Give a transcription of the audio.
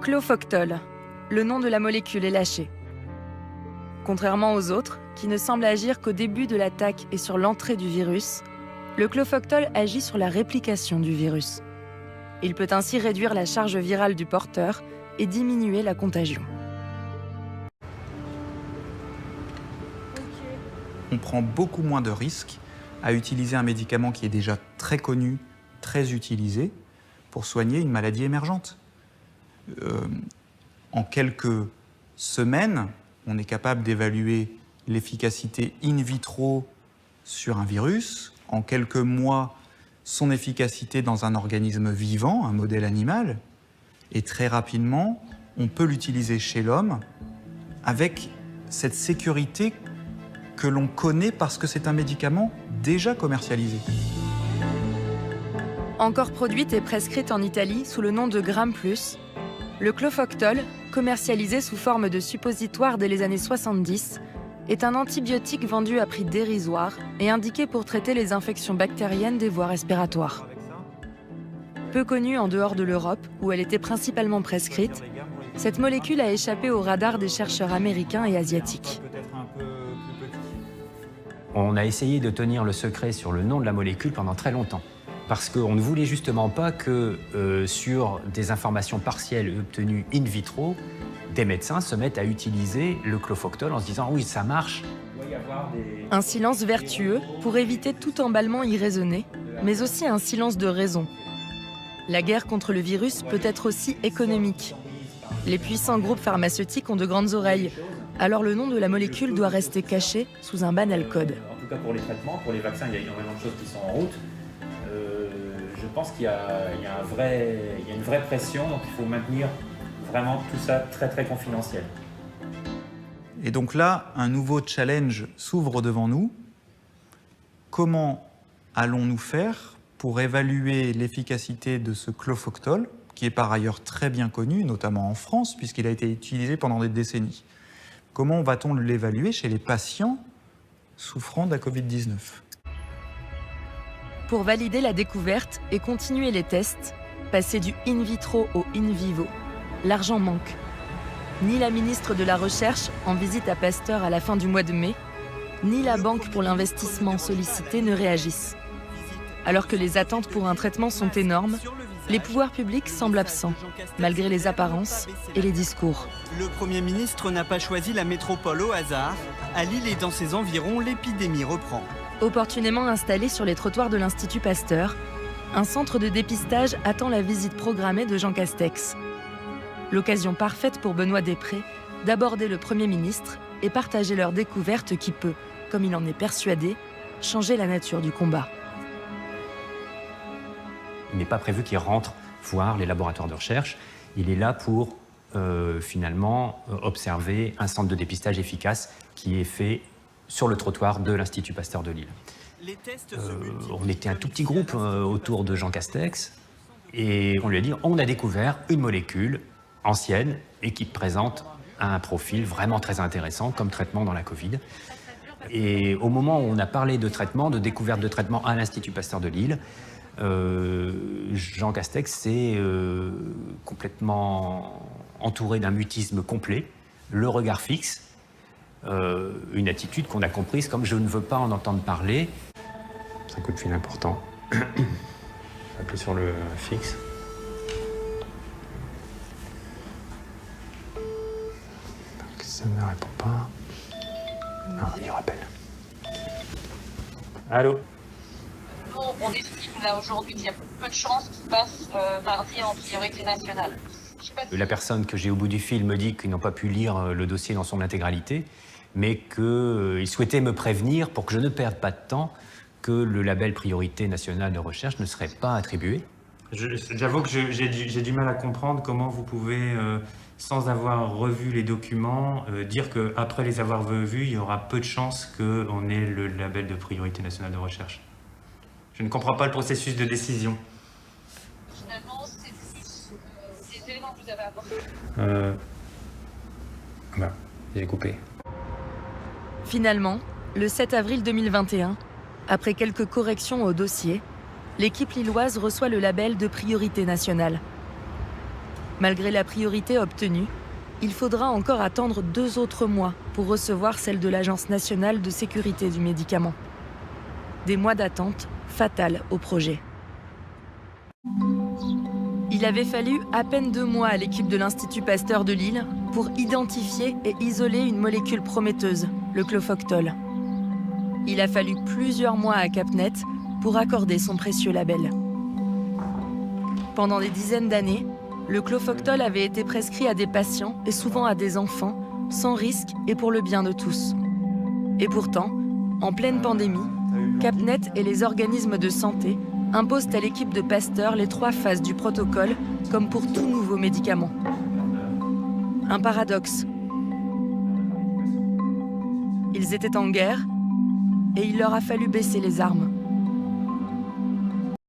Clofoctol, le nom de la molécule est lâché. Contrairement aux autres, qui ne semblent agir qu'au début de l'attaque et sur l'entrée du virus, le clofoctol agit sur la réplication du virus. Il peut ainsi réduire la charge virale du porteur et diminuer la contagion. On prend beaucoup moins de risques à utiliser un médicament qui est déjà très connu, très utilisé, pour soigner une maladie émergente. En quelques semaines, on est capable d'évaluer l'efficacité in vitro sur un virus. En quelques mois, son efficacité dans un organisme vivant, un modèle animal. Et très rapidement, on peut l'utiliser chez l'homme avec cette sécurité que l'on connaît parce que c'est un médicament déjà commercialisé. Encore produite et prescrite en Italie sous le nom de Gram+, le clofoctol, commercialisé sous forme de suppositoire dès les années 70, est un antibiotique vendu à prix dérisoire et indiqué pour traiter les infections bactériennes des voies respiratoires. Peu connue en dehors de l'Europe, où elle était principalement prescrite, cette molécule a échappé au radar des chercheurs américains et asiatiques. On a essayé de tenir le secret sur le nom de la molécule pendant très longtemps. Parce qu'on ne voulait justement pas que sur des informations partielles obtenues in vitro, des médecins se mettent à utiliser le clofoctol en se disant « oui, ça marche ». Un silence vertueux pour éviter tout emballement irraisonné, mais aussi un silence de raison. La guerre contre le virus peut être aussi économique. Les puissants groupes pharmaceutiques ont de grandes oreilles, alors le nom de la molécule doit rester caché sous un banal code. En tout cas pour les traitements, pour les vaccins, il y a énormément de choses qui sont en route. Je pense qu'il y a une vraie pression, donc il faut maintenir vraiment tout ça très très confidentiel. Et donc là, un nouveau challenge s'ouvre devant nous. Comment allons-nous faire pour évaluer l'efficacité de ce clofoctol, qui est par ailleurs très bien connu, notamment en France, puisqu'il a été utilisé pendant des décennies. Comment va-t-on l'évaluer chez les patients souffrant de la Covid-19 ? Pour valider la découverte et continuer les tests, passer du in vitro au in vivo, l'argent manque. Ni la ministre de la Recherche, en visite à Pasteur à la fin du mois de mai, ni la banque pour l'investissement sollicitée ne réagissent. Alors que les attentes pour un traitement sont énormes, les pouvoirs publics semblent absents, malgré les apparences et les discours. Le Premier ministre n'a pas choisi la métropole au hasard. À Lille et dans ses environs, l'épidémie reprend. Opportunément installé sur les trottoirs de l'Institut Pasteur, un centre de dépistage attend la visite programmée de Jean Castex. L'occasion parfaite pour Benoît Després d'aborder le Premier ministre et partager leur découverte qui peut, comme il en est persuadé, changer la nature du combat. Il n'est pas prévu qu'il rentre voir les laboratoires de recherche. Il est là pour finalement observer un centre de dépistage efficace qui est fait sur le trottoir de l'Institut Pasteur de Lille. On était un tout petit groupe autour de Jean Castex et on lui a dit on a découvert une molécule ancienne et qui présente un profil vraiment très intéressant comme traitement dans la Covid. Et au moment où on a parlé de traitement, de découverte de traitement à l'Institut Pasteur de Lille, Jean Castex s'est complètement entouré d'un mutisme complet, le regard fixe, une attitude qu'on a comprise comme « je ne veux pas en entendre parler ». C'est un coup de fil important. Appuie sur le fixe. Ça ne répond pas. Non, il rappelle. Allô ? On estime là aujourd'hui qu'il y a peu de chances qu'il passe mardi en priorité nationale. La personne que j'ai au bout du fil me dit qu'ils n'ont pas pu lire le dossier dans son intégralité, mais qu'ils souhaitaient me prévenir pour que je ne perde pas de temps que le label priorité nationale de recherche ne serait pas attribué. J'avoue que j'ai du mal à comprendre comment vous pouvez, sans avoir revu les documents, dire qu'après les avoir vus, il y aura peu de chances qu'on ait le label de priorité nationale de recherche. Je ne comprends pas le processus de décision. Finalement, c'est plus des éléments que vous avez apportés. J'ai coupé. Finalement, le 7 avril 2021, après quelques corrections au dossier, l'équipe lilloise reçoit le label de priorité nationale. Malgré la priorité obtenue, il faudra encore attendre 2 autres mois pour recevoir celle de l'Agence nationale de sécurité du médicament. Des mois d'attente fatals au projet. Il avait fallu à peine 2 mois à l'équipe de l'Institut Pasteur de Lille pour identifier et isoler une molécule prometteuse, le clofoctol. Il a fallu plusieurs mois à Capnet pour accorder son précieux label. Pendant des dizaines d'années, le clofoctol avait été prescrit à des patients et souvent à des enfants, sans risque et pour le bien de tous. Et pourtant, en pleine pandémie, Capnet et les organismes de santé imposent à l'équipe de Pasteur les 3 phases du protocole, comme pour tout nouveau médicament. Un paradoxe. Ils étaient en guerre et il leur a fallu baisser les armes.